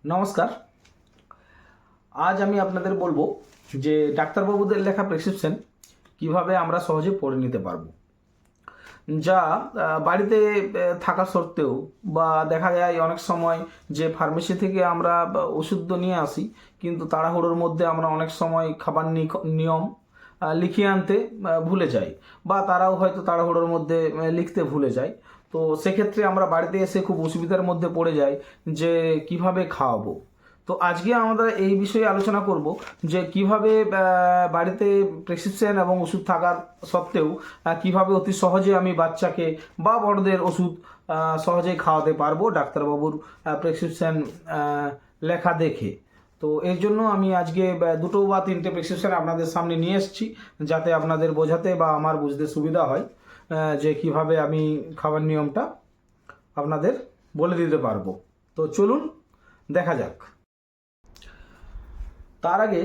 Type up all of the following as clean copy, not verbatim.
নমস্কার। আজ আমি আপনাদের বলবো যে ডাক্তারবাবুদের লেখা প্রেসক্রিপশন কিভাবে আমরা সহজে পড়ে নিতে পারবো, যা বাড়িতে থাকা সত্ত্বেও বা দেখা যায় অনেক সময় যে ফার্মেসি থেকে আমরা ওষুধ তো নিয়ে আসি, কিন্তু তাড়াহুড়োর মধ্যে আমরা অনেক সময় খাবার নিয়ম লিখিয়ে আনতে ভুলে যাই, বা তারাও হয়তো তাড়াহুড়োর মধ্যে লিখতে ভুলে যায়। তো সেক্ষেত্রে আমরা বাড়িতে এসে খুব অসুবিধার মধ্যে পড়ে যাই যে কিভাবে খাওয়াবো। তো আজকে আমরা এই বিষয়ে আলোচনা করব যে কিভাবে বাড়িতে প্রেসক্রিপশন এবং ওষুধ থাকার সত্ত্বেও কিভাবে অতি সহজে আমি বাচ্চাকে বা বড়দের ওষুধ সহজেই খাওয়াতে পারবো ডাক্তারবাবুর প্রেসক্রিপশন লেখা দেখে। তো এর জন্য আমি আজকে দুটো বা তিনটে প্রেসক্রিপশন আপনাদের সামনে নিয়ে এসেছি, যাতে আপনাদের বোঝাতে বা আমার বুঝতে সুবিধা হয় যে কিভাবে আমি খাবার নিয়মটা আপনাদের বলে দিতে পারবো। তো চলুন দেখা যাক। তার আগে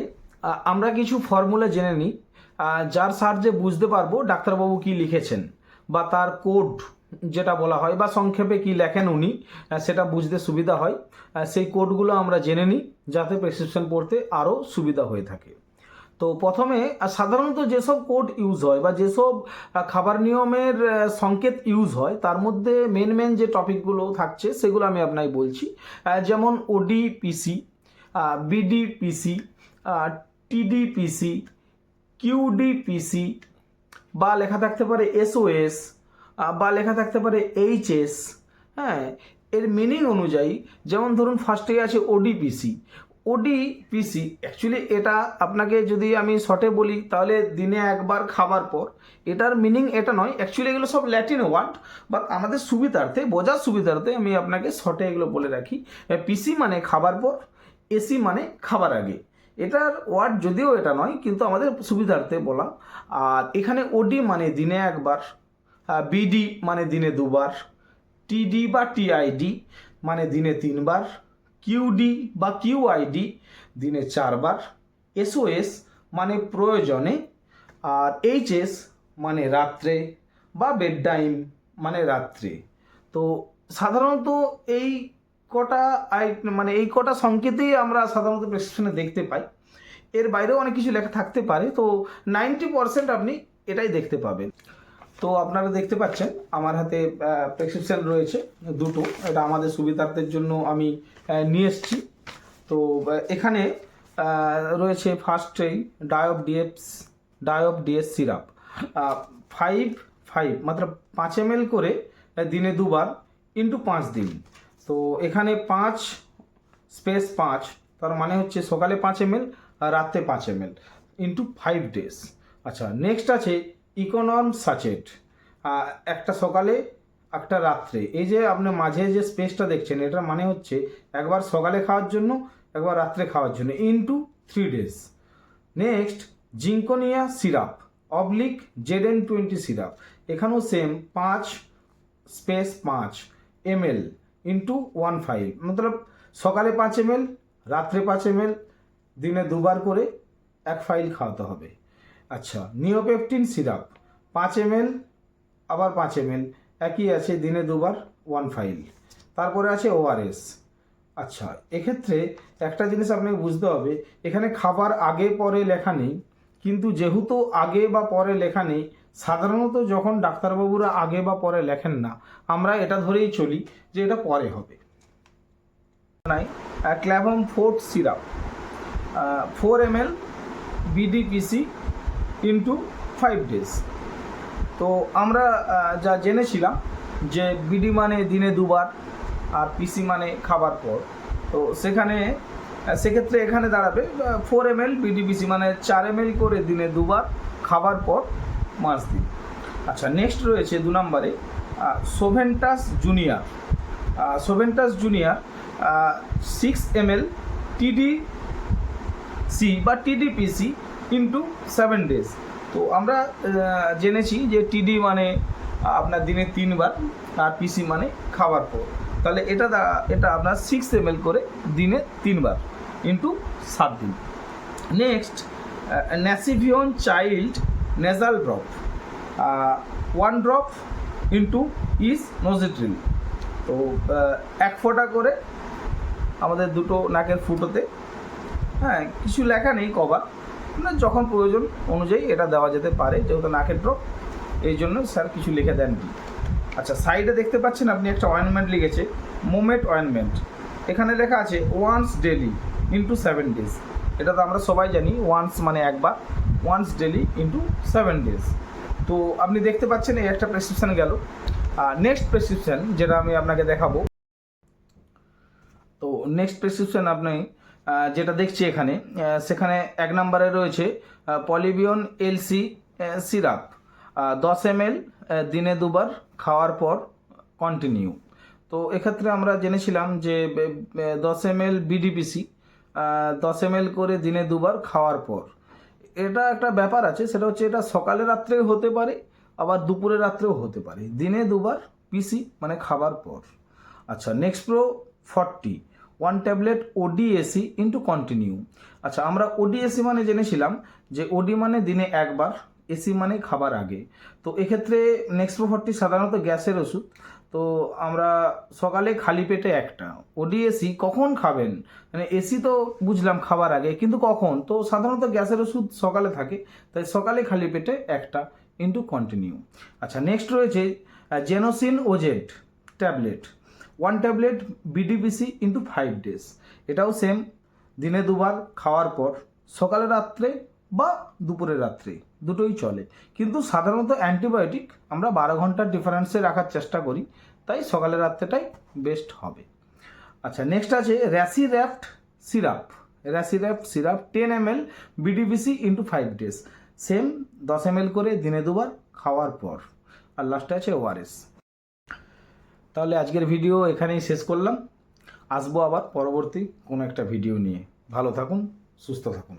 আমরা কিছু ফর্মুলা জেনে নিই, যার সাহায্যে বুঝতে পারবো ডাক্তারবাবু কি লিখেছেন বা তার কোড যেটা বলা হয় বা সংক্ষেপে কি লেখেন উনি, সেটা বুঝতে সুবিধা হয়। সেই কোডগুলো আমরা জেনে নিই যাতে প্রেসক্রিপশন পড়তে আরও সুবিধা হয়ে থাকে। তো প্রথমে সাধারণত যেসব কোড ইউজ হয় বা যেসব খাবার নিয়মের সংকেত ইউজ হয়, তার মধ্যে মেন যে টপিকগুলো থাকছে সেগুলো আমি আপনাকে বলছি। যেমন ওডিপিসি, বিডিপিসি, টিডিপিসি, কিউডিপিসি, বা লেখা থাকতে পারে এসওএস, বা লেখা থাকতে পারে এইচএস। হ্যাঁ, এর মিনিং অনুযায়ী যেমন ধরুন ফার্স্টে আছে ওডিপিসি। ওডিপিসি অ্যাকচুয়ালি এটা আপনাকে যদি আমি শর্টে বলি তাহলে দিনে একবার খাবার পর। এটার মিনিং এটা নয়, অ্যাকচুয়ালি এগুলো সব ল্যাটিন ওয়ার্ড, বাট আমাদের সুবিধার্থে, বোঝার সুবিধার্থে আমি আপনাকে শর্টে এগুলো বলে রাখি। পিসি মানে খাবার পর, এসি মানে খাবার আগে। এটার ওয়ার্ড যদিও এটা নয়, কিন্তু আমাদের সুবিধার্থে বলা। আর এখানে ওডি মানে দিনে একবার, বিডি মানে দিনে দুবার, টিডি বা টিআইডি মানে দিনে তিনবার, কিউডি বা কিউআইডি দিনে চারবার, এসওএস মানে প্রয়োজনে, আর এইচএস মানে রাত্রে বা বেড টাইম মানে রাত্রে। তো সাধারণত এই কটা মানে এই কটা সংকেতেই আমরা সাধারণত প্রেসক্রিপশনে দেখতে পাই। এর বাইরেও অনেক কিছু লেখা থাকতে পারে, তো 90% আপনি এটাই দেখতে পাবেন। তো আপনারা দেখতে পাচ্ছেন আমার হাতে প্রেসক্রিপশন রয়েছে দুটো, এটা আমাদের সুবিধার্থের জন্য আমি নিয়ে এসেছি। তো এখানে রয়েছে ফার্স্টেই ডায়োপ ডিএস সিরাপ 5 মাত্র 5 ml করে দিনে দুবার ইন্টু 5 দিন। তো এখানে 5 তার মানে হচ্ছে সকালে 5 ml আর রাত্রে 5 ml ইন্টু 5 days। আচ্ছা, নেক্সট আছে ইকোনর্ম সাচেট, একটা সকালে একটা রাত্রে। এই যে আপনি মাঝে যে স্পেসটা দেখছেন, এটার মানে হচ্ছে একবার সকালে খাওয়ার জন্য, একবার রাত্রে খাওয়ার জন্য into 3 days। Next Zinconia syrup ZN20 syrup, এখানেও সেম 5 ml ইন্টু 1 ফাইল, মতলব সকালে 5 ml, রাত্রে 5 ml, দিনে দুবার করে 1 ফাইল খাওয়াতে হবে। আচ্ছা, নিওপেপটিন সিরাপ 5 ml আবার 5 ml, একই আছে, দিনে দুবার 1 ফাইল। তারপরে আছে ওআরএস। আচ্ছা, এক্ষেত্রে একটা জিনিস আপনাকে বুঝতে হবে, এখানে খাবার আগে পরে লেখা নেই, কিন্তু যেহেতু আগে বা পরে লেখা নেই, সাধারণত যখন ডাক্তারবাবুরা আগে বা পরে লেখেন না, আমরা এটা ধরেই চলি যে এটা পরে হবে। Clavam forte syrup 4 ml BDPC into 5 days। তো আমরা যা জেনেছিলাম যে বিডি মানে দিনে দুবার আর পিসি মানে খাবার পর, তো সেক্ষেত্রে এখানে দাঁড়াবে 4 ml বিডিপিসি মানে 4 ml করে দিনে দুবার, খাবার পর 5 দিন। আচ্ছা, নেক্সট রয়েছে 2 নম্বরে সোভেন্টাস জুনিয়র 6 ml টিডিসি বা টিডিপিসি ইন্টু 7 days। তো আমরা জেনেছি যে টিডি মানে আপনার দিনে 3 বার আর পিসি মানে খাবার পর, তাহলে এটা আপনার 6 ml করে দিনে 3 বার ইন্টু 7 দিন। Next Nasivion child nasal drop 1 drop into ইজ নোজিট্রিল। তো 1 ফোঁটা করে আমাদের দুটো নাকের ফুটোতে। হ্যাঁ, কিছু লেখা নেই কভার, মানে যখন প্রয়োজন অনুযায়ী এটা দেওয়া যেতে পারে, যেহেতু নাকের ড্রপ এই জন্য স্যার কিছু লিখে দেন। আচ্ছা, সাইডে দেখতে পাচ্ছেন আপনি একটা অয়েনমেন্ট লিখেছে, মোমেট অয়েনমেন্ট। এখানে লেখা আছে ওয়ান্স ডেলি ইন্টু 7 ডেজ। এটা তো আমরা সবাই জানি, ওয়ান্স মানে একবার, ওয়ান্স ডেলি ইন্টু 7 ডেজ। তো আপনি দেখতে পাচ্ছেন এই একটা প্রেসক্রিপশান গেল। নেক্সট প্রেসক্রিপশান যেটা আমি আপনাকে দেখাবো, তো নেক্সট প্রেসক্রিপশান আপনি যেটা দেখছি এখানে, সেখানে 1 নম্বরে রয়েছে পলিবিয়ন এলসি সিরাপ 10 ml দিনে 2 বার খাওয়ার পর কন্টিনিউ। তো এক্ষেত্রে আমরা জেনেছিলাম যে 10 ml বিডিপিসি 10 ml করে দিনে 2 বার খাওয়ার পর। এটা একটা ব্যাপার আছে, সেটা হচ্ছে এটা সকালে রাত্রেও হতে পারে, আবার দুপুরে রাত্রেও হতে পারে। দিনে 2 বার পিসি মানে খাবার পর। আচ্ছা, next pro 40 1 tablet ODAC into continue. আচ্ছা, আমরা ওডিএসি মানে জেনেছিলাম যে ওডি মানে দিনে 1 বার, এসি মানে খাবার আগে। তো এক্ষেত্রে নেক্সট প্রো 40 সাধারণত গ্যাসের ওষুধ। তো আমরা সকালে খালি পেটে একটা, ওডিএসি কখন খাবেন, মানে এসি তো বুঝলাম খাবার আগে, কিন্তু কখন? তো সাধারণত গ্যাসের ওষুধ সকালে থাকে, তাই সকালে খালি পেটে একটা ইন্টু কন্টিনিউ। আচ্ছা, নেক্সট রয়েছে Zenocin OZ tablet 1 tablet BDPC into 5 days. এটাও সেম, দিনে 2 বার খাওয়ার পর, সকালে রাত্রে বা দুপুরে রাত্রে দুটোই চলে, কিন্তু সাধারণত অ্যান্টিবায়োটিক আমরা 12 ঘন্টার ডিফারেন্সে রাখার চেষ্টা করি, তাই সকালে রাত্রেটাই বেস্ট হবে। আচ্ছা, নেক্সট আছে র্যাসির্যাপ্ট syrup 10 ml BDPC into 5 days. Same 10 ml করে দিনে 2 বার খাওয়ার পর। আর লাস্টে আছে ওআরএস। তাহলে আজকের ভিডিও এখানেই শেষ করলাম। আসবো আবার পরবর্তী কোনো একটা ভিডিও নিয়ে। ভালো থাকুন, সুস্থ থাকুন।